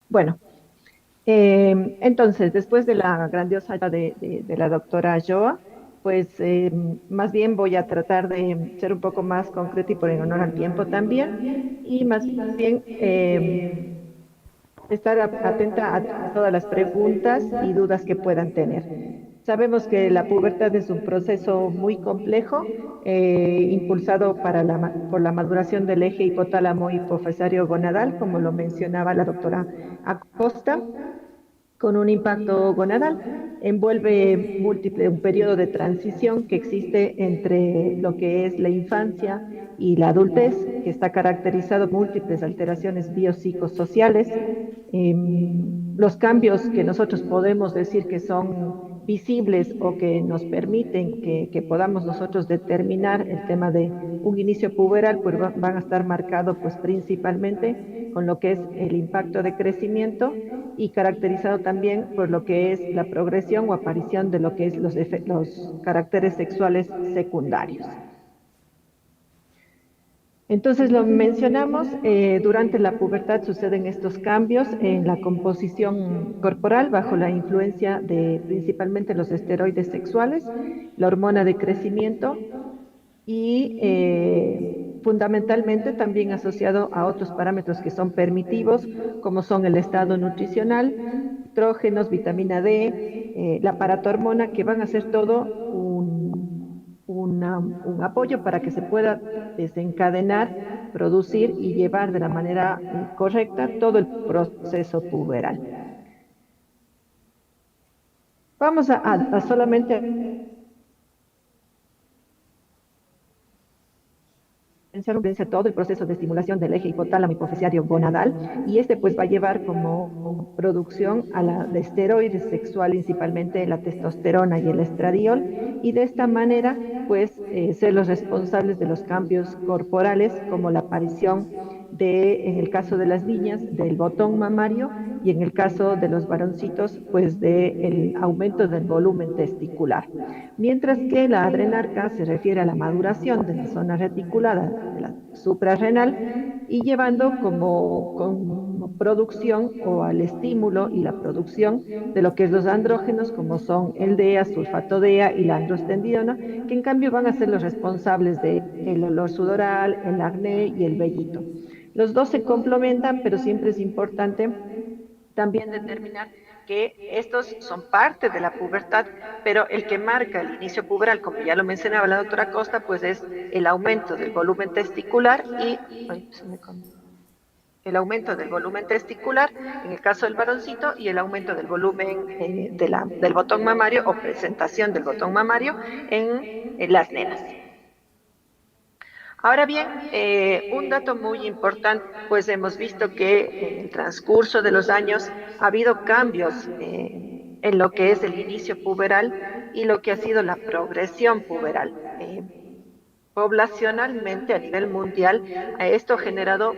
Bueno, entonces, después de la grandiosa ayuda de la doctora Joa, pues más bien voy a tratar de ser un poco más concreta y por en honor al tiempo también, y más bien estar atenta a todas las preguntas y dudas que puedan tener. Sabemos que la pubertad es un proceso muy complejo, impulsado por la maduración del eje hipotálamo hipofisario gonadal, como lo mencionaba la doctora Acosta, con un impacto gonadal. Envuelve un periodo de transición que existe entre lo que es la infancia y la adultez, que está caracterizado por múltiples alteraciones biopsicosociales. Los cambios que nosotros podemos decir que son visibles o que nos permiten que podamos nosotros determinar el tema de un inicio puberal, pues van a estar marcados pues principalmente con lo que es el impacto de crecimiento y caracterizado también por lo que es la progresión o aparición de lo que es los caracteres sexuales secundarios. Entonces, lo mencionamos, durante la pubertad suceden estos cambios en la composición corporal bajo la influencia de principalmente los esteroides sexuales, la hormona de crecimiento y fundamentalmente también asociado a otros parámetros que son permitivos, como son el estado nutricional, estrógenos, vitamina D, la paratormona, que van a ser todo un apoyo para que se pueda desencadenar, producir y llevar de la manera correcta todo el proceso puberal. Vamos a solamente potencia todo el proceso de estimulación del eje hipotálamo hipoficiario gonadal, y este pues va a llevar como producción a la de esteroides sexual, principalmente la testosterona y el estradiol, y de esta manera pues ser los responsables de los cambios corporales, como la aparición en el caso de las niñas, del botón mamario, y en el caso de los varoncitos, pues del aumento del volumen testicular. Mientras que la adrenarca se refiere a la maduración de la zona reticulada de la suprarrenal y llevando como producción o al estímulo y la producción de lo que es los andrógenos, como son el DEA, sulfato DEA y la androstendiona, que en cambio van a ser los responsables del olor sudoral, el acné y el vellito. Los dos se complementan, pero siempre es importante también determinar que estos son parte de la pubertad, pero el que marca el inicio puberal, como ya lo mencionaba la doctora Costa, pues es el aumento del volumen testicular y ay, el aumento del volumen testicular en el caso del varoncito y el aumento del volumen del botón mamario o presentación del botón mamario en las nenas. Ahora bien, un dato muy importante, pues hemos visto que en el transcurso de los años ha habido cambios en lo que es el inicio puberal y lo que ha sido la progresión puberal. Poblacionalmente a nivel mundial, esto ha generado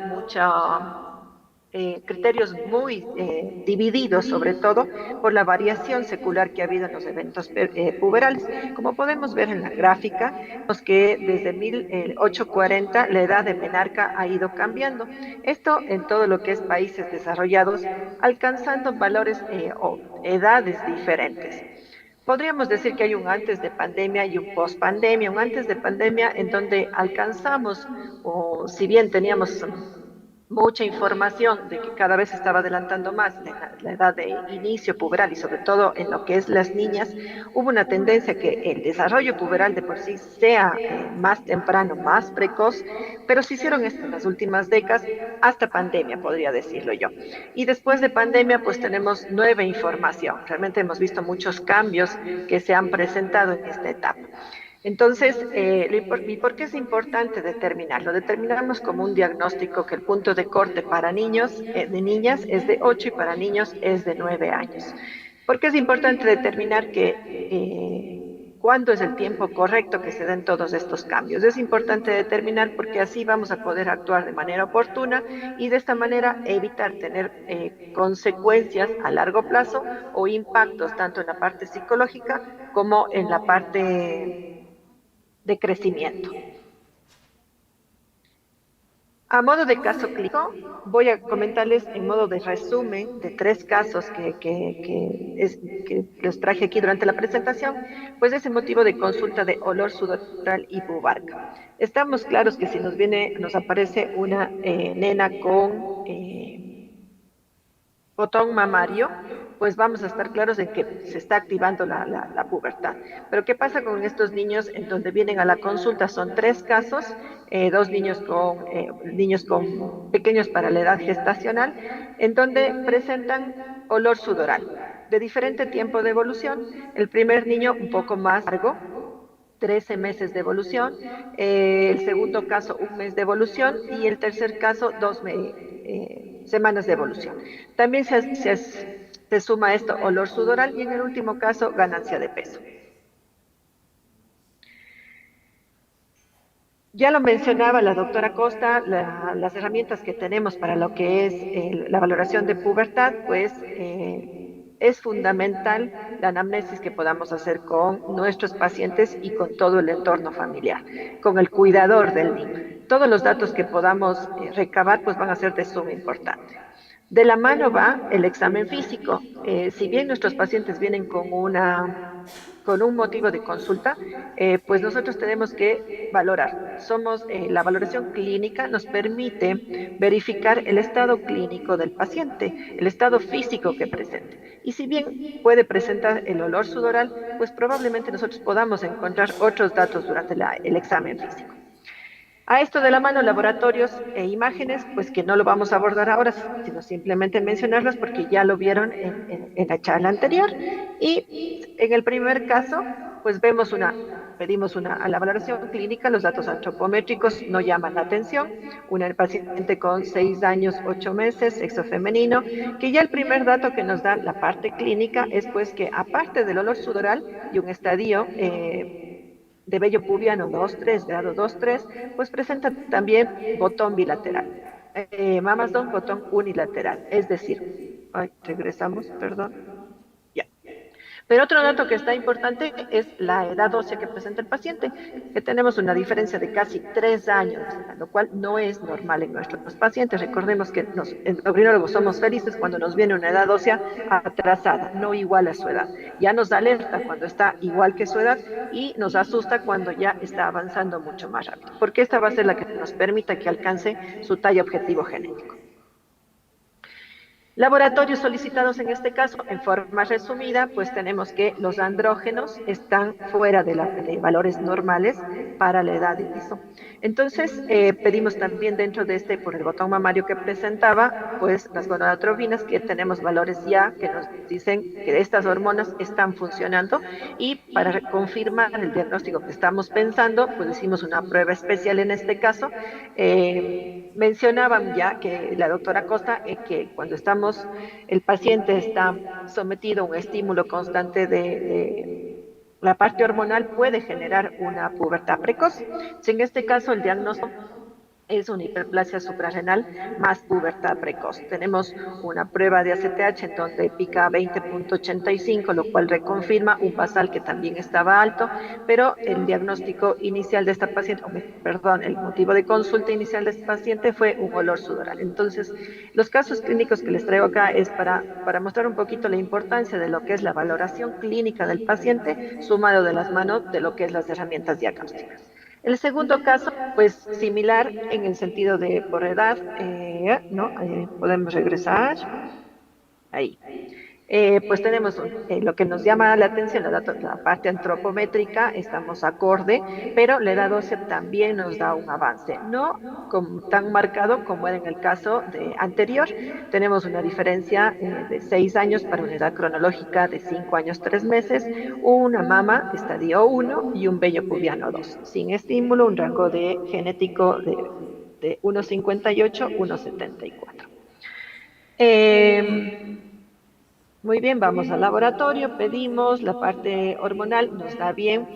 criterios muy divididos, sobre todo por la variación secular que ha habido en los eventos puberales. Como podemos ver en la gráfica, vemos que desde 1840 la edad de menarca ha ido cambiando. Esto en todo lo que es países desarrollados, alcanzando valores o edades diferentes. Podríamos decir que hay un antes de pandemia y un post pandemia, un antes de pandemia en donde alcanzamos, o si bien teníamos mucha información de que cada vez se estaba adelantando más la edad de inicio puberal y sobre todo en lo que es las niñas, hubo una tendencia que el desarrollo puberal de por sí sea más temprano, más precoz, pero se hicieron esto en las últimas décadas, hasta pandemia, podría decirlo yo. Y después de pandemia, pues tenemos nueva información. Realmente hemos visto muchos cambios que se han presentado en esta etapa. Entonces, ¿y por qué es importante determinarlo? Determinamos como un diagnóstico que el punto de corte para niños, de niñas, es de 8 y para niños es de 9 años. ¿Por qué es importante determinar cuándo es el tiempo correcto que se den todos estos cambios? Es importante determinar porque así vamos a poder actuar de manera oportuna y de esta manera evitar tener consecuencias a largo plazo o impactos tanto en la parte psicológica como en la parte de crecimiento. A modo de caso clínico, voy a comentarles en modo de resumen de tres casos que los traje aquí durante la presentación, pues ese motivo de consulta de olor sudoral y pubarca. Estamos claros que si nos aparece una nena con botón mamario, pues vamos a estar claros en que se está activando la pubertad. Pero ¿qué pasa con estos niños en donde vienen a la consulta? Son tres casos, dos niños con pequeños para la edad gestacional, en donde presentan olor sudoral de diferente tiempo de evolución. El primer niño un poco más largo, 13 meses de evolución, el segundo caso 1 mes de evolución y el tercer caso 2 semanas de evolución. También se suma a esto olor sudoral y en el último caso ganancia de peso. Ya lo mencionaba la doctora Costa, las herramientas que tenemos para lo que es la valoración de pubertad, pues es fundamental la anamnesis que podamos hacer con nuestros pacientes y con todo el entorno familiar, con el cuidador del niño. Todos los datos que podamos recabar, pues van a ser de suma importancia. De la mano va el examen físico. Si bien nuestros pacientes vienen con un motivo de consulta, pues nosotros tenemos que valorar. La valoración clínica nos permite verificar el estado clínico del paciente, el estado físico que presente. Y si bien puede presentar el olor sudoral, pues probablemente nosotros podamos encontrar otros datos durante el examen físico. A esto de la mano, laboratorios e imágenes, pues que no lo vamos a abordar ahora, sino simplemente mencionarlas porque ya lo vieron en la charla anterior. Y en el primer caso, pues pedimos a la valoración clínica, los datos antropométricos no llaman la atención. Una paciente con 6 años, 8 meses, sexo femenino, que ya el primer dato que nos da la parte clínica es pues que aparte del olor sudoral y un estadio de vello pubiano 2-3, grado 2-3, pues presenta también botón bilateral. Mamazón, botón unilateral. Es decir, regresamos, perdón. Ya. Pero otro dato que está importante es la edad ósea que presenta el paciente, que tenemos una diferencia de casi 3 años, lo cual no es normal en nuestros pacientes. Recordemos que los endocrinólogos somos felices cuando nos viene una edad ósea atrasada, no igual a su edad. Ya nos alerta cuando está igual que su edad y nos asusta cuando ya está avanzando mucho más rápido, porque esta va a ser la que nos permita que alcance su talla objetivo genético. Laboratorios solicitados en este caso, en forma resumida, pues tenemos que los andrógenos están fuera de valores normales para la edad de eso. Entonces, pedimos también dentro de por el botón mamario que presentaba, pues las gonadotrofinas, que tenemos valores ya que nos dicen que estas hormonas están funcionando y para confirmar el diagnóstico que estamos pensando, pues hicimos una prueba especial en este caso. Eh, Mencionaban ya que la doctora Costa que el paciente está sometido a un estímulo constante de la parte hormonal puede generar una pubertad precoz. Si en este caso el diagnóstico es una hiperplasia suprarrenal más pubertad precoz. Tenemos una prueba de ACTH en donde pica 20.85, lo cual reconfirma un basal que también estaba alto, pero el diagnóstico inicial de esta paciente, perdón, el motivo de consulta inicial de esta paciente fue un olor sudoral. Entonces, los casos clínicos que les traigo acá es para mostrar un poquito la importancia de lo que es la valoración clínica del paciente, sumado de las manos de lo que es las herramientas diagnósticas. El segundo caso, pues similar en el sentido de por edad, ¿no? Podemos regresar ahí. Pues tenemos lo que nos llama la atención, la parte antropométrica, estamos acorde, pero la edad ósea también nos da un avance, no tan marcado como era en el caso anterior. Tenemos una diferencia de 6 años para una edad cronológica de 5 años, 3 meses, una mama estadio 1 y un vello pubiano 2, sin estímulo, un rango de genético de 1,58, 1,74. Muy bien, vamos al laboratorio, pedimos, la parte hormonal nos da bien.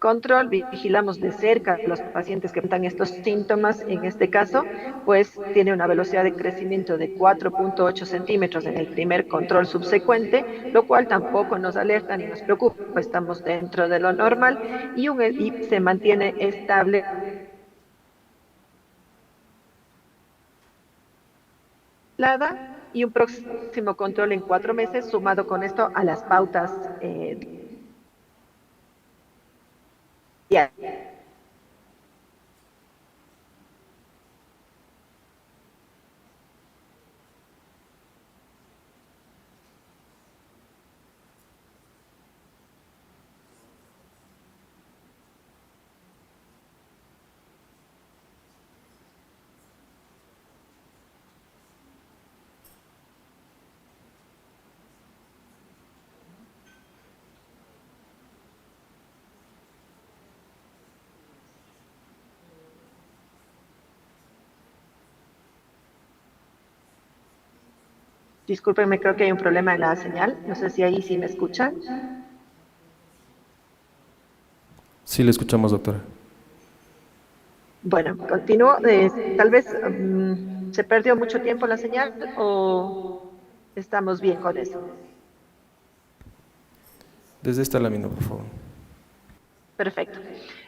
control, vigilamos de cerca a los pacientes que presentan estos síntomas. En este caso, pues tiene una velocidad de crecimiento de 4,8 centímetros en el primer control subsecuente, lo cual tampoco nos alerta ni nos preocupa, estamos dentro de lo normal y se mantiene estable y un próximo control en 4 meses, sumado con esto a las pautas diarias. Discúlpenme, creo que hay un problema en la señal. No sé si ahí sí me escuchan. Sí, le escuchamos, doctora. Bueno, continúo. Tal vez se perdió mucho tiempo la señal o estamos bien con eso. Desde esta lámina, por favor. Perfecto.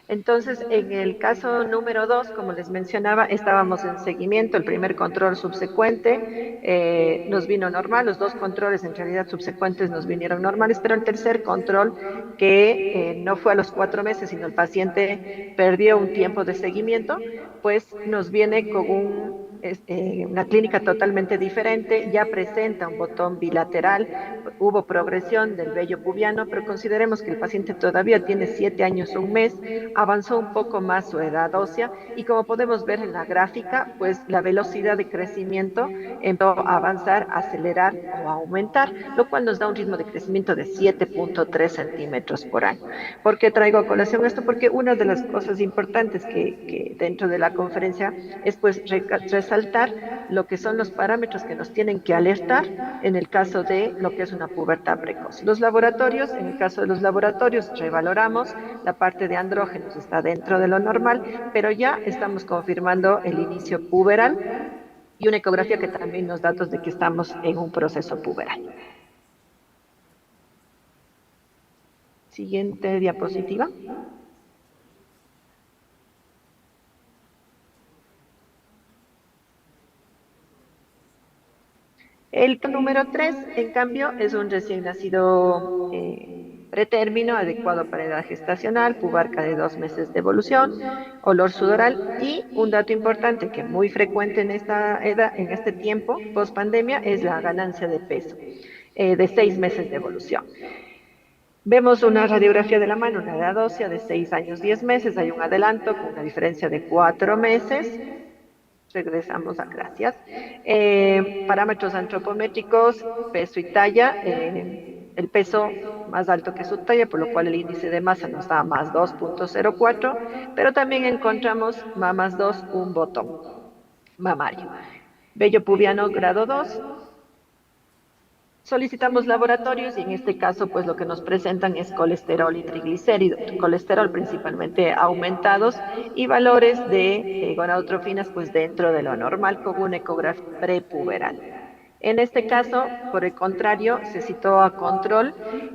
Entonces, en el caso número 2, como les mencionaba, estábamos en seguimiento. El primer control subsecuente nos vino normal. Los dos controles en realidad subsecuentes nos vinieron normales, pero el tercer control, que no fue a los 4 meses, sino el paciente perdió un tiempo de seguimiento, pues nos viene con una clínica totalmente diferente. Ya presenta un botón bilateral, hubo progresión del vello pubiano, pero consideremos que el paciente todavía tiene 7 años, un mes, avanzó un poco más su edad ósea y como podemos ver en la gráfica, pues la velocidad de crecimiento empezó a avanzar, a acelerar o a aumentar, lo cual nos da un ritmo de crecimiento de 7,3 centímetros por año. ¿Por qué traigo a colación esto? Porque una de las cosas importantes que dentro de la conferencia es pues resaltar lo que son los parámetros que nos tienen que alertar en el caso de lo que es una pubertad precoz. Los laboratorios, en el caso de los laboratorios, revaloramos, la parte de andrógenos está dentro de lo normal, pero ya estamos confirmando el inicio puberal y una ecografía que también nos da datos de que estamos en un proceso puberal. Siguiente diapositiva. El número 3, en cambio, es un recién nacido pretérmino, adecuado para edad gestacional, pubarca de 2 meses de evolución, olor sudoral y un dato importante que muy frecuente en esta edad, en este tiempo, post pandemia, es la ganancia de peso de 6 meses de evolución. Vemos una radiografía de la mano, una edad ósea de 6 años, 10 meses, hay un adelanto con una diferencia de 4 meses. Regresamos a gracias. Parámetros antropométricos, peso y talla. El peso más alto que su talla, por lo cual el índice de masa nos da más 2,04, pero también encontramos más 2, un botón mamario. Vello pubiano grado 2. Solicitamos laboratorios y en este caso, pues lo que nos presentan es colesterol y triglicéridos, colesterol principalmente aumentados y valores de gonadotrofinas, pues dentro de lo normal con una ecografía prepuberal. En este caso, por el contrario, se citó a control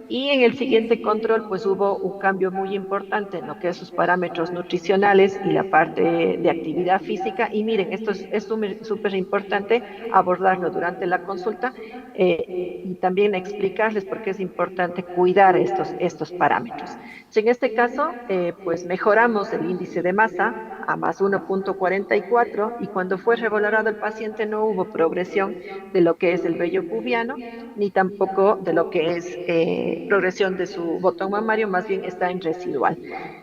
y en el siguiente control pues hubo un cambio muy importante en lo que es sus parámetros nutricionales y la parte de actividad física. Y miren, esto es súper importante abordarlo durante la consulta y también explicarles por qué es importante cuidar estos parámetros. Si en este caso, pues mejoramos el índice de masa a más 1,44 y cuando fue revalorado el paciente no hubo progresión de lo que es el vello pubiano, ni tampoco de lo que es progresión de su botón mamario, más bien está en residual.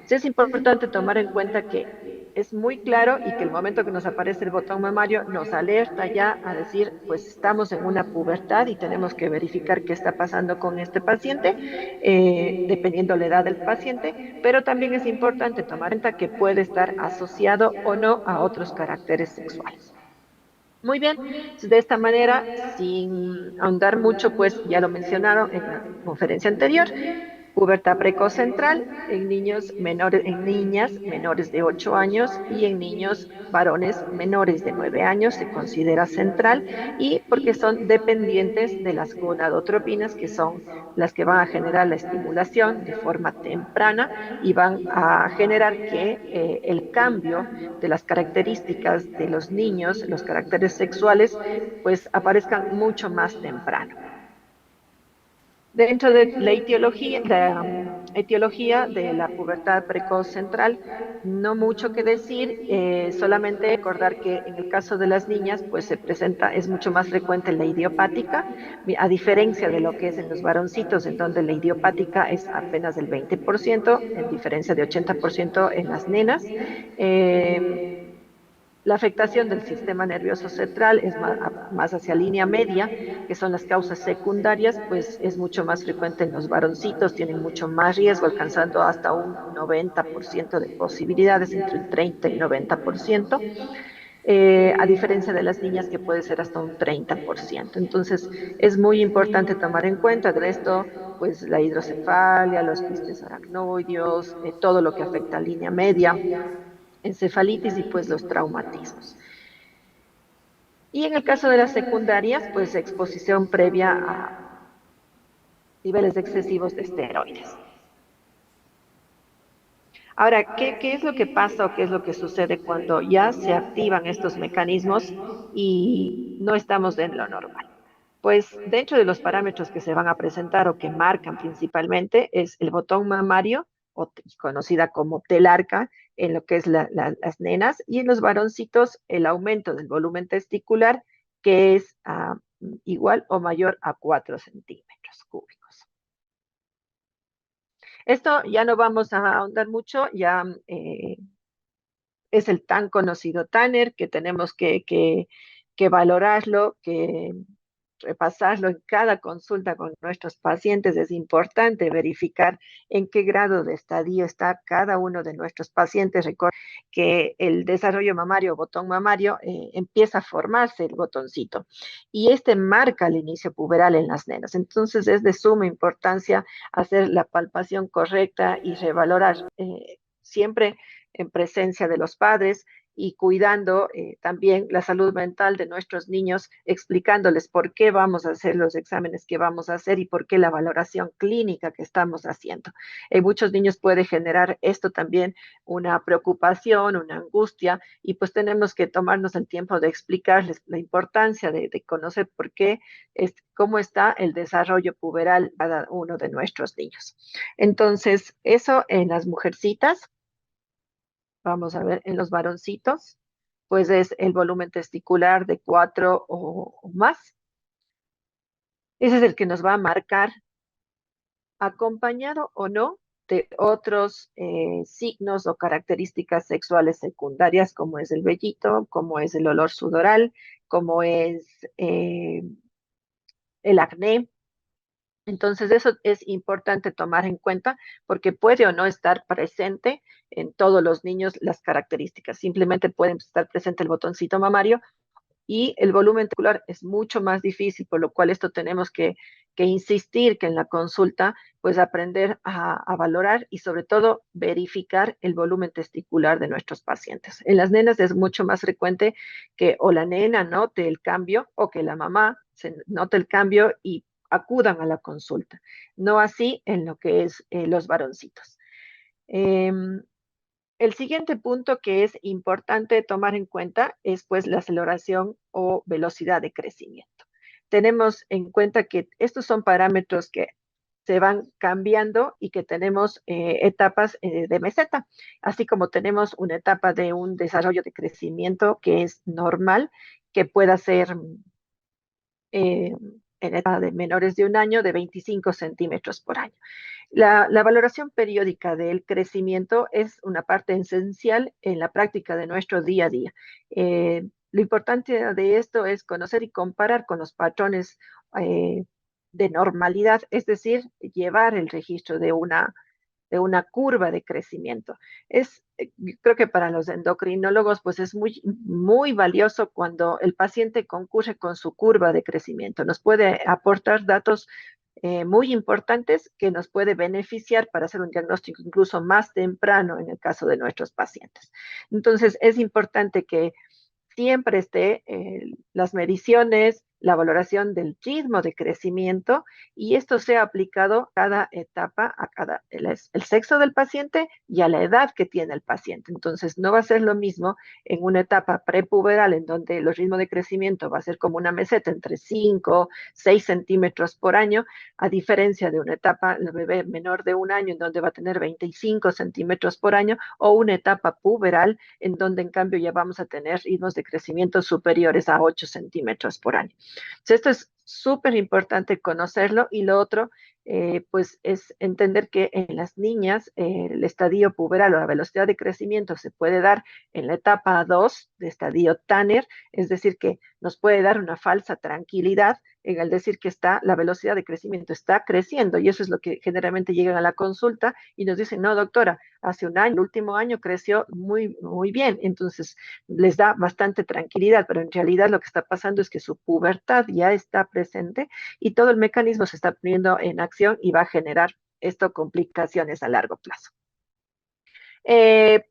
Sí es importante tomar en cuenta que es muy claro y que el momento que nos aparece el botón mamario nos alerta ya a decir, pues estamos en una pubertad y tenemos que verificar qué está pasando con este paciente, dependiendo la edad del paciente, pero también es importante tomar en cuenta que puede estar asociado o no a otros caracteres sexuales. Muy bien, de esta manera, sin ahondar mucho, pues ya lo mencionaron en la conferencia anterior, Pubertad precocentral en niños menores, en niñas menores de 8 años y en niños varones menores de 9 años se considera central y porque son dependientes de las gonadotropinas, que son las que van a generar la estimulación de forma temprana y van a generar que el cambio de las características de los niños, los caracteres sexuales, pues aparezcan mucho más temprano. Dentro de la etiología de la pubertad precoz central, no mucho que decir, solamente recordar que en el caso de las niñas, pues se presenta, es mucho más frecuente la idiopática, a diferencia de lo que es en los varoncitos, en donde la idiopática es apenas del 20%, en diferencia de 80% en las nenas. Eh, la afectación del sistema nervioso central es más hacia línea media, que son las causas secundarias, pues es mucho más frecuente en los varoncitos, tienen mucho más riesgo, alcanzando hasta un 90% de posibilidades, entre el 30 y 90%, a diferencia de las niñas que puede ser hasta un 30%. Entonces, es muy importante tomar en cuenta de esto, pues la hidrocefalia, los quistes aracnoideos, todo lo que afecta a línea media, encefalitis y pues los traumatismos. Y en el caso de las secundarias, pues exposición previa a niveles excesivos de esteroides. Ahora, ¿qué es lo que pasa o qué es lo que sucede cuando ya se activan estos mecanismos y no estamos en lo normal? Pues dentro de los parámetros que se van a presentar o que marcan principalmente es el botón mamario, conocida como telarca, en lo que es las nenas, y en los varoncitos el aumento del volumen testicular, que es igual o mayor a 4 centímetros cúbicos. Esto ya no vamos a ahondar mucho, ya es el tan conocido Tanner, que tenemos que valorarlo, que repasarlo en cada consulta con nuestros pacientes. Es importante verificar en qué grado de estadio está cada uno de nuestros pacientes. Recuerda que el desarrollo mamario, botón mamario, empieza a formarse el botoncito y este marca el inicio puberal en las nenas. Entonces es de suma importancia hacer la palpación correcta y revalorar siempre en presencia de los padres y cuidando también la salud mental de nuestros niños, explicándoles por qué vamos a hacer los exámenes que vamos a hacer y por qué la valoración clínica que estamos haciendo. En muchos niños puede generar esto también una preocupación, una angustia, y pues tenemos que tomarnos el tiempo de explicarles la importancia de conocer por qué, cómo está el desarrollo puberal de cada uno de nuestros niños. Entonces, eso en las mujercitas. Vamos a ver, en los varoncitos, pues es el volumen testicular de 4 o más. Ese es el que nos va a marcar, acompañado o no de otros signos o características sexuales secundarias, como es el vellito, como es el olor sudoral, como es el acné. Entonces, eso es importante tomar en cuenta porque puede o no estar presente en todos los niños las características. Simplemente pueden estar presente el botoncito mamario y el volumen testicular es mucho más difícil, por lo cual esto tenemos que insistir que en la consulta, pues aprender a valorar y sobre todo verificar el volumen testicular de nuestros pacientes. En las nenas es mucho más frecuente que o la nena note el cambio o que la mamá se note el cambio y acudan a la consulta. No así en lo que es los varoncitos. El siguiente punto que es importante tomar en cuenta es pues la aceleración o velocidad de crecimiento. Tenemos en cuenta que estos son parámetros que se van cambiando y que tenemos etapas de meseta, así como tenemos una etapa de un desarrollo de crecimiento que es normal, que pueda ser en edad de menores de un año de 25 centímetros por año. La valoración periódica del crecimiento es una parte esencial en la práctica de nuestro día a día. Lo importante de esto es conocer y comparar con los patrones de normalidad, es decir, llevar el registro de una curva de crecimiento. Creo que para los endocrinólogos, pues es muy, muy valioso cuando el paciente concurre con su curva de crecimiento. Nos puede aportar datos muy importantes que nos puede beneficiar para hacer un diagnóstico incluso más temprano en el caso de nuestros pacientes. Entonces, es importante que siempre esté las mediciones, la valoración del ritmo de crecimiento y esto sea aplicado a cada etapa, a cada el sexo del paciente y a la edad que tiene el paciente. Entonces, no va a ser lo mismo en una etapa prepuberal en donde el ritmo de crecimiento va a ser como una meseta entre 5, 6 centímetros por año, a diferencia de una etapa, el bebé menor de un año en donde va a tener 25 centímetros por año o una etapa puberal en donde en cambio ya vamos a tener ritmos de crecimiento superiores a 8 centímetros por año. Entonces, esto es súper importante conocerlo y lo otro, pues es entender que en las niñas el estadio puberal o la velocidad de crecimiento se puede dar en la etapa 2 de estadio Tanner, es decir, que nos puede dar una falsa tranquilidad en el decir que la velocidad de crecimiento está creciendo y eso es lo que generalmente llegan a la consulta y nos dicen, no, doctora, hace un año, el último año creció muy, muy bien, entonces les da bastante tranquilidad, pero en realidad lo que está pasando es que su pubertad ya está presente y todo el mecanismo se está poniendo en acción y va a generar esto complicaciones a largo plazo. Eh,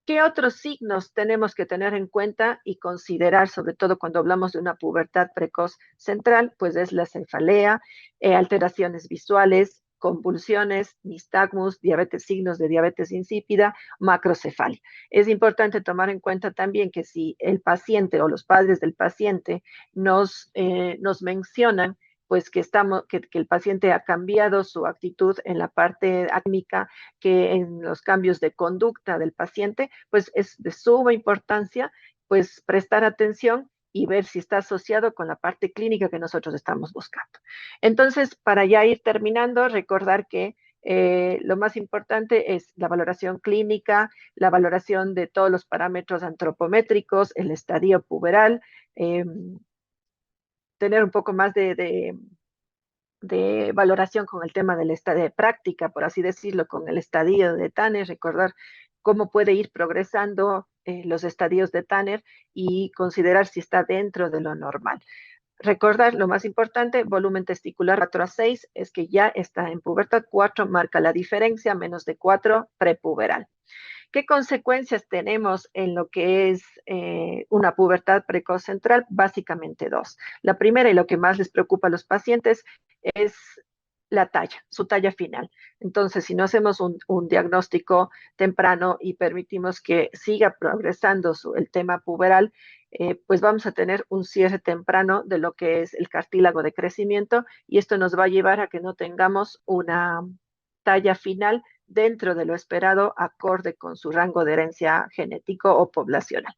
¿Qué otros signos tenemos que tener en cuenta y considerar, sobre todo cuando hablamos de una pubertad precoz central? Pues es la cefalea, alteraciones visuales, convulsiones, nistagmus, diabetes, signos de diabetes insípida, macrocefalia. Es importante tomar en cuenta también que si el paciente o los padres del paciente nos mencionan pues que el paciente ha cambiado su actitud en la parte académica, que en los cambios de conducta del paciente, pues es de suma importancia, pues prestar atención y ver si está asociado con la parte clínica que nosotros estamos buscando. Entonces, para ya ir terminando, recordar que lo más importante es la valoración clínica, la valoración de todos los parámetros antropométricos, el estadio puberal, tener un poco más de valoración con el tema del estadio de práctica, por así decirlo, con el estadio de Tanner, recordar cómo puede ir progresando los estadios de Tanner y considerar si está dentro de lo normal. Recordar lo más importante, volumen testicular 4 a 6 es que ya está en pubertad, 4 marca la diferencia, menos de 4 prepuberal. ¿Qué consecuencias tenemos en lo que es una pubertad precoz central? Básicamente dos. La primera y lo que más les preocupa a los pacientes es la talla, su talla final. Entonces, si no hacemos un diagnóstico temprano y permitimos que siga progresando el tema puberal, pues vamos a tener un cierre temprano de lo que es el cartílago de crecimiento y esto nos va a llevar a que no tengamos una talla final dentro de lo esperado, acorde con su rango de herencia genético o poblacional,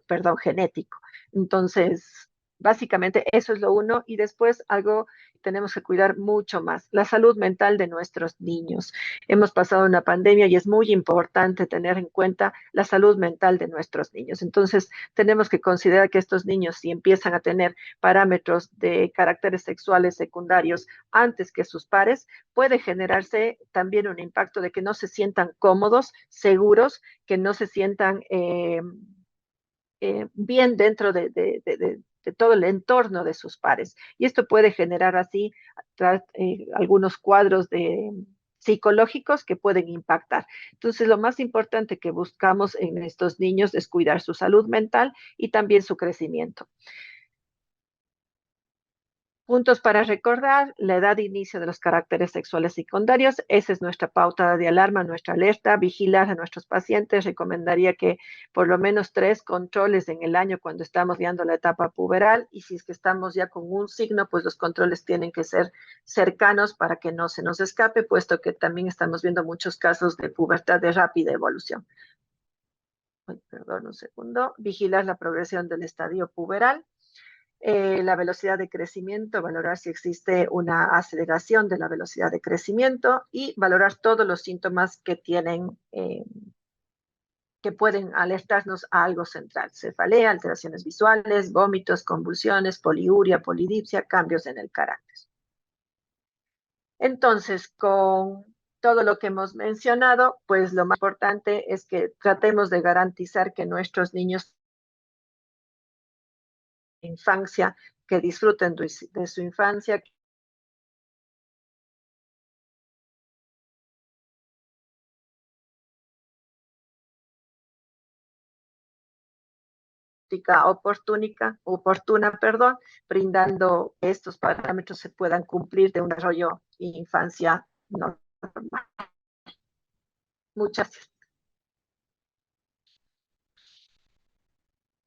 perdón, genético. Entonces, básicamente eso es lo uno y después algo tenemos que cuidar mucho más, la salud mental de nuestros niños. Hemos pasado una pandemia y es muy importante tener en cuenta la salud mental de nuestros niños. Entonces, tenemos que considerar que estos niños, si empiezan a tener parámetros de caracteres sexuales secundarios antes que sus pares, puede generarse también un impacto de que no se sientan cómodos, seguros, que no se sientan bien dentro de todo el entorno de sus pares. Y esto puede generar así algunos cuadros psicológicos que pueden impactar. Entonces, lo más importante que buscamos en estos niños es cuidar su salud mental y también su crecimiento. Puntos para recordar, la edad de inicio de los caracteres sexuales secundarios, esa es nuestra pauta de alarma, nuestra alerta, vigilar a nuestros pacientes, recomendaría que por lo menos 3 controles en el año cuando estamos viendo la etapa puberal y si es que estamos ya con un signo, pues los controles tienen que ser cercanos para que no se nos escape, puesto que también estamos viendo muchos casos de pubertad de rápida evolución. Perdón, un segundo. Vigilar la progresión del estadio puberal. La velocidad de crecimiento, valorar si existe una aceleración de la velocidad de crecimiento y valorar todos los síntomas que tienen, que pueden alertarnos a algo central. Cefalea, alteraciones visuales, vómitos, convulsiones, poliuria, polidipsia, cambios en el carácter. Entonces, con todo lo que hemos mencionado, pues lo más importante es que tratemos de garantizar que nuestros niños infancia, que disfruten de su infancia, terapéutica oportuna, brindando que estos parámetros se puedan cumplir de un desarrollo e infancia normal. Muchas gracias.